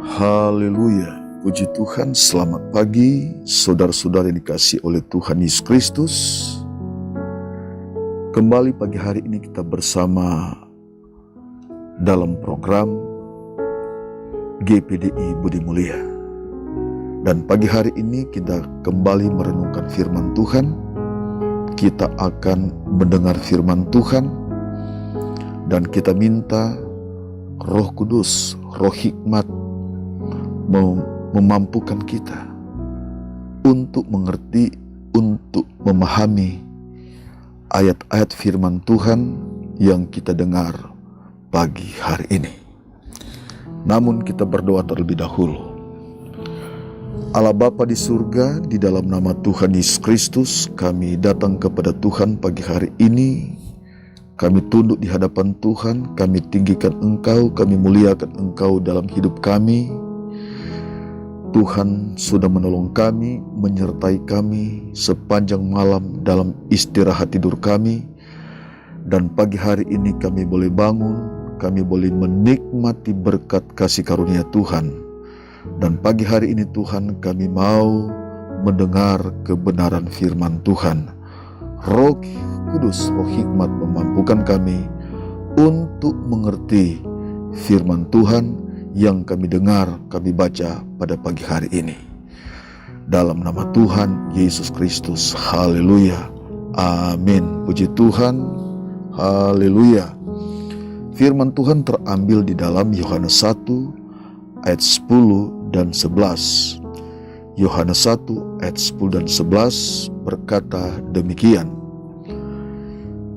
Haleluya, puji Tuhan. Selamat pagi saudara-saudara yang dikasihi oleh Tuhan Yesus Kristus. Kembali pagi hari ini kita bersama dalam program GPDI Budi Mulia. Dan pagi hari ini kita kembali merenungkan firman Tuhan. Kita akan mendengar firman Tuhan dan kita minta Roh Kudus, Roh Hikmat memampukan kita untuk mengerti, untuk memahami ayat-ayat firman Tuhan yang kita dengar pagi hari ini. Namun kita berdoa terlebih dahulu. Allah Bapa di surga, di dalam nama Tuhan Yesus Kristus, kami datang kepada Tuhan pagi hari ini. Kami tunduk di hadapan Tuhan, kami tinggikan Engkau, kami muliakan Engkau dalam hidup kami. Tuhan sudah menolong kami, menyertai kami sepanjang malam dalam istirahat tidur kami. Dan pagi hari ini kami boleh bangun, kami boleh menikmati berkat kasih karunia Tuhan. Dan pagi hari ini Tuhan, kami mau mendengar kebenaran firman Tuhan. Roh Kudus, Roh Hikmat memampukan kami untuk mengerti firman Tuhan yang kami dengar, kami baca pada pagi hari ini. Dalam nama Tuhan Yesus Kristus, haleluya, amin. Puji Tuhan, haleluya. Firman Tuhan terambil di dalam Yohanes 1 ayat 10 dan 11. Yohanes 1 ayat 10 dan 11 berkata demikian.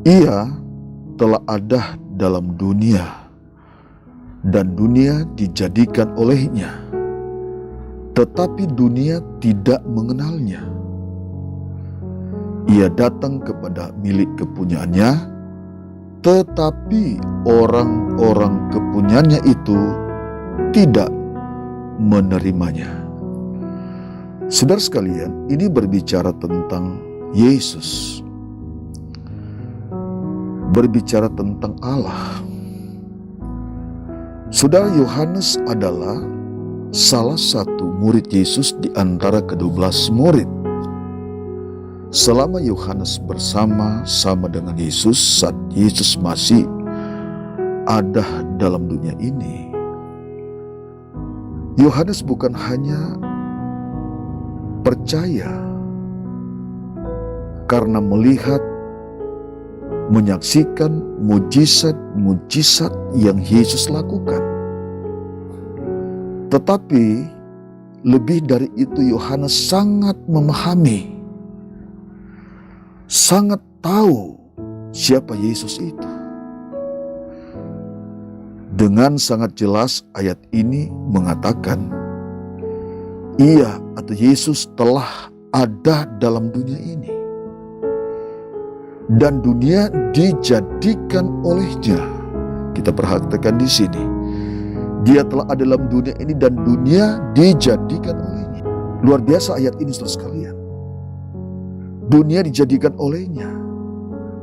Ia telah ada dalam dunia, dan dunia dijadikan olehnya, tetapi dunia tidak mengenalnya. Ia datang kepada milik kepunyaannya, tetapi orang-orang kepunyaannya itu tidak menerimanya. Saudara sekalian, ini berbicara tentang Yesus, berbicara tentang Allah. Saudara, Yohanes adalah salah satu murid Yesus di antara ke-12 murid. Selama Yohanes bersama-sama dengan Yesus saat Yesus masih ada dalam dunia ini, Yohanes bukan hanya percaya karena melihat, menyaksikan mujizat-mujizat yang Yesus lakukan. Tetapi lebih dari itu, Yohanes sangat memahami, sangat tahu siapa Yesus itu. Dengan sangat jelas ayat ini mengatakan, Ia atau Yesus telah ada dalam dunia ini, dan dunia dijadikan olehnya. Kita perhatikan di sini, Dia telah ada dalam dunia ini dan dunia dijadikan olehnya. Luar biasa ayat ini, saudara sekalian. Dunia dijadikan olehnya.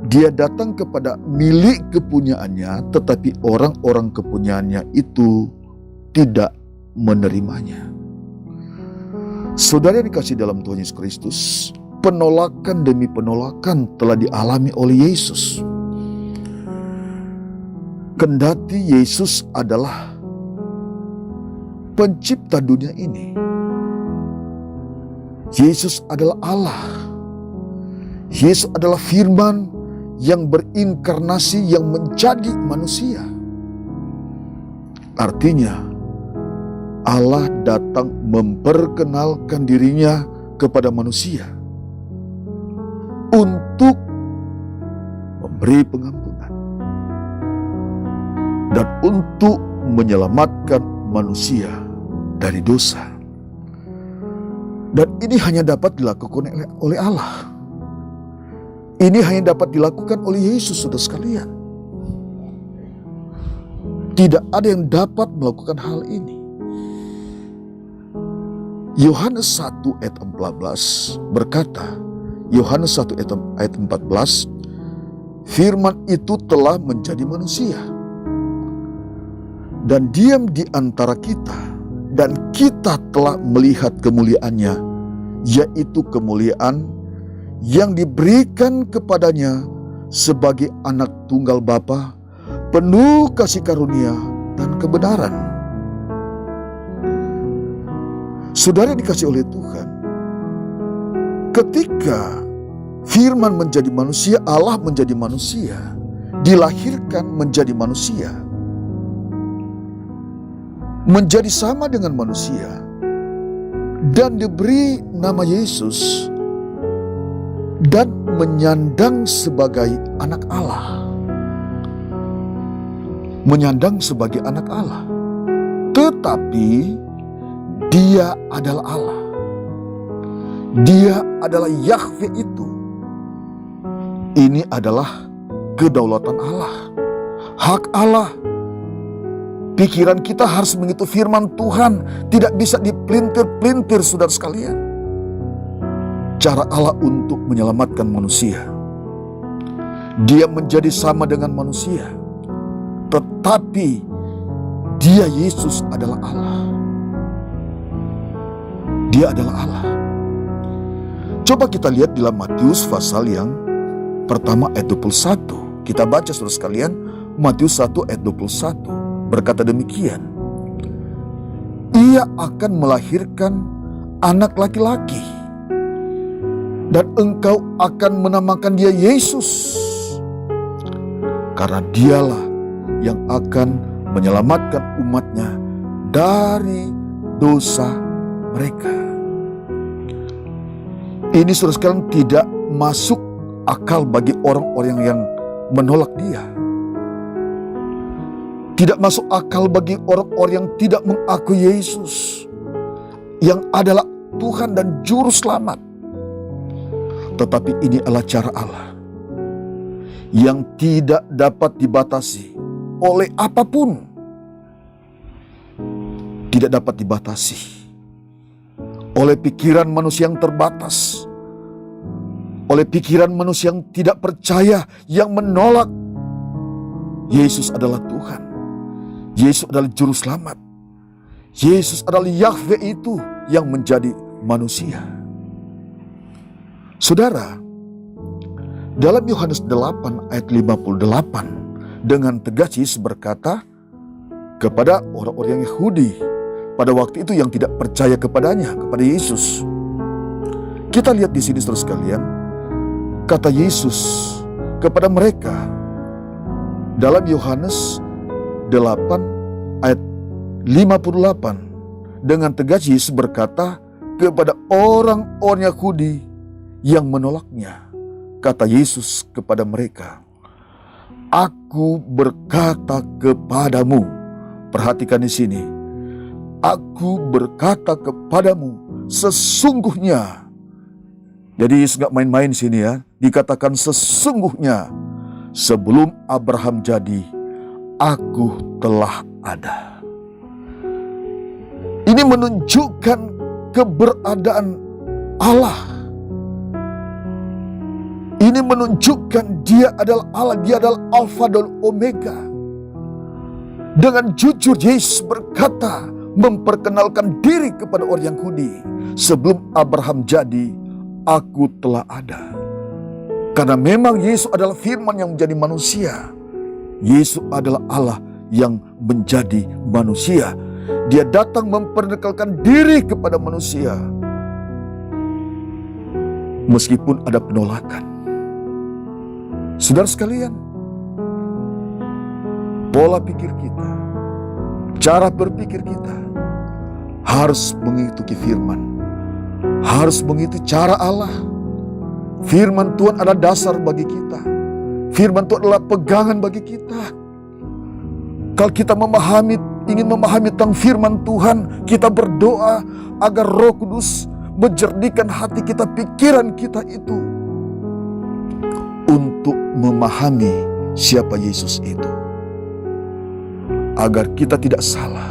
Dia datang kepada milik kepunyaannya, tetapi orang-orang kepunyaannya itu tidak menerimanya. Saudara yang dikasihi dalam Tuhan Yesus Kristus, penolakan demi penolakan telah dialami oleh Yesus. Kendati Yesus adalah pencipta dunia ini, Yesus adalah Allah, Yesus adalah firman yang berinkarnasi, yang menjadi manusia. Artinya Allah datang memperkenalkan dirinya kepada manusia untuk memberi pengampunan dan untuk menyelamatkan manusia dari dosa. Dan ini hanya dapat dilakukan oleh Allah. Ini hanya dapat dilakukan oleh Yesus, saudara sekalian. Tidak ada yang dapat melakukan hal ini. Yohanes 1 ayat 14 berkata, Yohanes 1 ayat 14, firman itu telah menjadi manusia dan diam di antara kita, dan kita telah melihat kemuliaannya, yaitu kemuliaan yang diberikan kepadanya sebagai anak tunggal Bapa, penuh kasih karunia dan kebenaran. Saudara dikasih oleh Tuhan, ketika Firman menjadi manusia, Allah menjadi manusia, dilahirkan menjadi manusia, menjadi sama dengan manusia, dan diberi nama Yesus, dan menyandang sebagai anak Allah. Menyandang sebagai anak Allah. Tetapi Dia adalah Allah. Dia adalah Yahweh itu. Ini adalah kedaulatan Allah, hak Allah. Pikiran kita harus mengikuti firman Tuhan, tidak bisa dipelintir-pelintir, saudara sekalian. Cara Allah untuk menyelamatkan manusia. Dia menjadi sama dengan manusia, tetapi Dia, Yesus, adalah Allah. Dia adalah Allah. Coba kita lihat dalam Matius pasal yang pertama ayat 21. Kita baca saudara sekalian, Matius 1 ayat 21. Berkata demikian, Ia akan melahirkan anak laki-laki, dan engkau akan menamakan dia Yesus, karena dialah yang akan menyelamatkan umatnya dari dosa mereka. Ini saudara sekalian tidak masuk akal bagi orang-orang yang menolak Dia. Tidak masuk akal bagi orang-orang yang tidak mengakui Yesus, yang adalah Tuhan dan Juru Selamat. Tetapi ini adalah cara Allah yang tidak dapat dibatasi oleh apapun. Tidak dapat dibatasi oleh pikiran manusia yang terbatas, oleh pikiran manusia yang tidak percaya, yang menolak Yesus adalah Tuhan. Yesus adalah Juru Selamat. Yesus adalah Yahweh itu yang menjadi manusia. Saudara, dalam Yohanes 8 ayat 58, dengan tegas Yesus berkata kepada orang-orang Yahudi pada waktu itu yang tidak percaya kepadanya, kepada Yesus. Kita lihat di sini saudara sekalian, kata Yesus kepada mereka dalam Yohanes 8 ayat 58, dengan tegas Yesus berkata kepada orang-orang Yahudi yang menolaknya. Kata Yesus kepada mereka, Aku berkata kepadamu, perhatikan di sini, Aku berkata kepadamu, sesungguhnya. Jadi Yesus gak main-main di sini ya. Dikatakan sesungguhnya, sebelum Abraham jadi, Aku telah ada. Ini menunjukkan keberadaan Allah. Ini menunjukkan Dia adalah Allah, Dia adalah Alfa dan Omega. Dengan jujur Yesus berkata, memperkenalkan diri kepada orang Yahudi, sebelum Abraham jadi, Aku telah ada. Karena memang Yesus adalah firman yang menjadi manusia. Yesus adalah Allah yang menjadi manusia. Dia datang memperkenalkan diri kepada manusia, meskipun ada penolakan. Saudara sekalian, pola pikir kita, cara berpikir kita harus mengikuti firman, harus mengikuti cara Allah. Firman Tuhan adalah dasar bagi kita. Firman Tuhan adalah pegangan bagi kita. Kalau kita ingin memahami tentang firman Tuhan, kita berdoa agar Roh Kudus menjernihkan hati kita, pikiran kita itu, untuk memahami siapa Yesus itu. Agar kita tidak salah,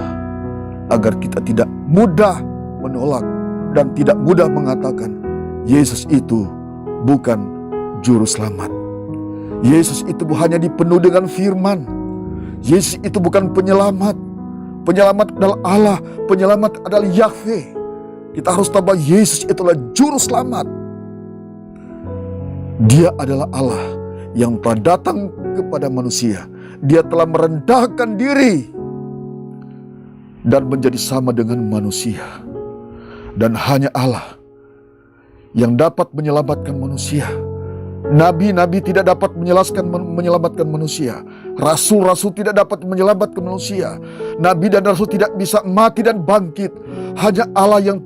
agar kita tidak mudah menolak dan tidak mudah mengatakan Yesus itu bukan Juru Selamat. Yesus itu hanya dipenuhi dengan firman. Yesus itu bukan penyelamat. Penyelamat adalah Allah, penyelamat adalah Yahweh. Kita harus tahu bahwa Yesus itulah juru selamat. Dia adalah Allah yang telah datang kepada manusia. Dia telah merendahkan diri dan menjadi sama dengan manusia. Dan hanya Allah yang dapat menyelamatkan manusia. Nabi-nabi tidak dapat menyelamatkan manusia. Rasul-rasul tidak dapat menyelamatkan manusia. Nabi dan rasul tidak bisa mati dan bangkit. Hanya Allah yang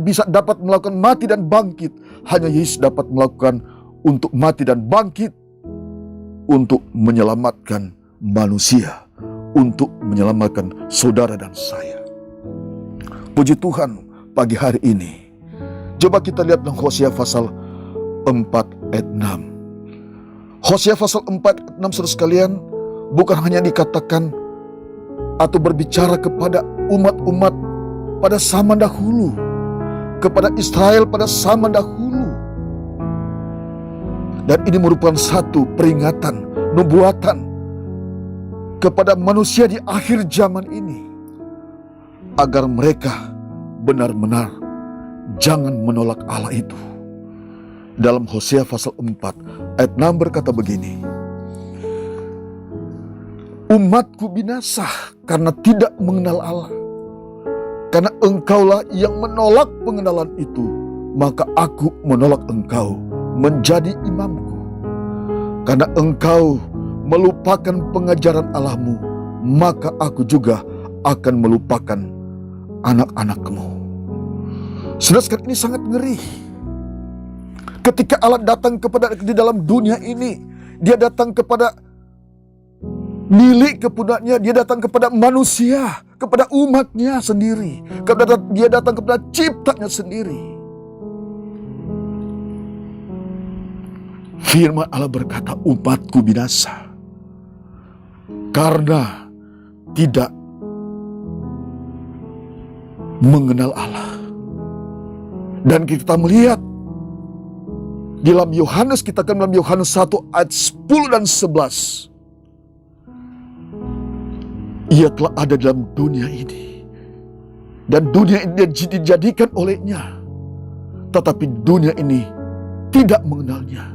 bisa dapat melakukan mati dan bangkit. Hanya Yesus dapat melakukan untuk mati dan bangkit, untuk menyelamatkan manusia, untuk menyelamatkan saudara dan saya. Puji Tuhan, pagi hari ini coba kita lihat dalam Hosea pasal 4 ayat 6. Hosea pasal 4 ayat 6, saudara sekalian, bukan hanya dikatakan atau berbicara kepada umat-umat pada zaman dahulu, kepada Israel pada zaman dahulu. Dan ini merupakan satu peringatan, nubuatan kepada manusia di akhir zaman ini, agar mereka benar-benar jangan menolak Allah itu. Dalam Hosea pasal 4 ayat 6 berkata begini, umatku binasa karena tidak mengenal Allah. Karena engkaulah yang menolak pengenalan itu, maka aku menolak engkau menjadi imamku. Karena engkau melupakan pengajaran Allahmu, maka aku juga akan melupakan anak-anakmu. Saudara sekalian, ini sangat ngeri. Ketika Allah datang di dalam dunia ini, dia datang kepada milik kepunyaannya, dia datang kepada manusia, kepada umatnya sendiri, dia datang kepada ciptanya sendiri. Firman Allah berkata, umatku binasa karena tidak mengenal Allah. Dan kita melihat di dalam Yohanes, kita akan dalam Yohanes 1 ayat 10 dan 11. Ia telah ada dalam dunia ini, dan dunia ini dijadikan olehnya, tetapi dunia ini tidak mengenalnya.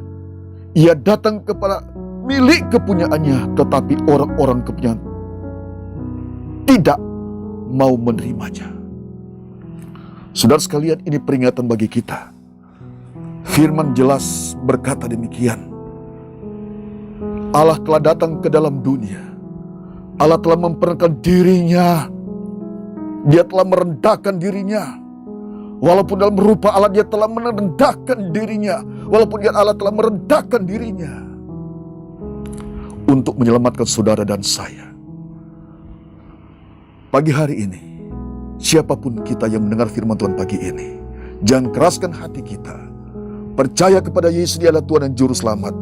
Ia datang kepada milik kepunyaannya, tetapi orang-orang kepunyaan tidak mau menerimanya. Saudara sekalian, ini peringatan bagi kita. Firman jelas berkata demikian. Allah telah datang ke dalam dunia. Allah telah memperkenalkan dirinya. Dia telah merendahkan dirinya. Walaupun dalam rupa Allah, dia telah merendahkan dirinya. Walaupun Allah telah merendahkan dirinya untuk menyelamatkan saudara dan saya. Pagi hari ini, siapapun kita yang mendengar firman Tuhan pagi ini, jangan keraskan hati kita. Percaya kepada Yesus, dia adalah Tuhan dan Juru Selamat.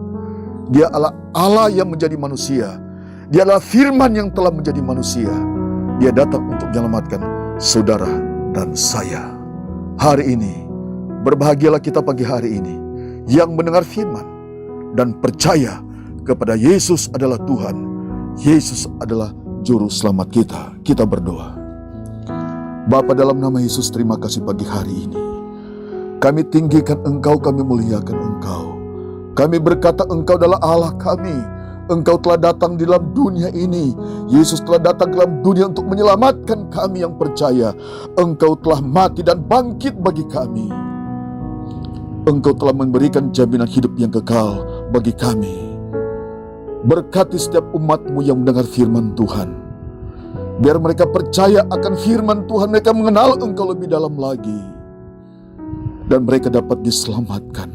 Dia adalah Allah yang menjadi manusia. Dia adalah firman yang telah menjadi manusia. Dia datang untuk menyelamatkan saudara dan saya. Hari ini, berbahagialah kita pagi hari ini yang mendengar firman dan percaya kepada Yesus adalah Tuhan. Yesus adalah Juru Selamat kita. Kita berdoa. Bapa, dalam nama Yesus, terima kasih pagi hari ini. Kami tinggikan Engkau, kami muliakan Engkau. Kami berkata Engkau adalah Allah kami. Engkau telah datang di dalam dunia ini. Yesus telah datang ke dalam dunia untuk menyelamatkan kami yang percaya. Engkau telah mati dan bangkit bagi kami. Engkau telah memberikan jaminan hidup yang kekal bagi kami. Berkati setiap umat-Mu yang mendengar firman Tuhan. Biar mereka percaya akan firman Tuhan, mereka mengenal Engkau lebih dalam lagi, dan mereka dapat diselamatkan.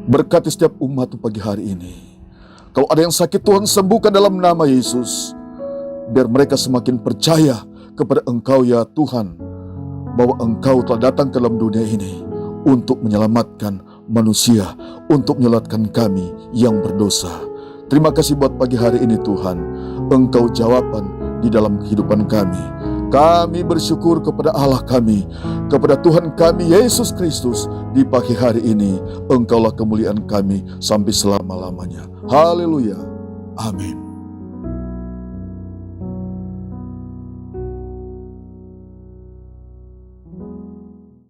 Berkati setiap umat pagi hari ini. Kalau ada yang sakit, Tuhan sembuhkan dalam nama Yesus. Biar mereka semakin percaya kepada Engkau ya Tuhan, bahwa Engkau telah datang ke dalam dunia ini untuk menyelamatkan manusia, untuk menyelamatkan kami yang berdosa. Terima kasih buat pagi hari ini Tuhan. Engkau jawaban di dalam kehidupan kami. Kami bersyukur kepada Allah kami, kepada Tuhan kami Yesus Kristus. Di pagi hari ini Engkaulah kemuliaan kami sampai selama-lamanya. Haleluya. Amin.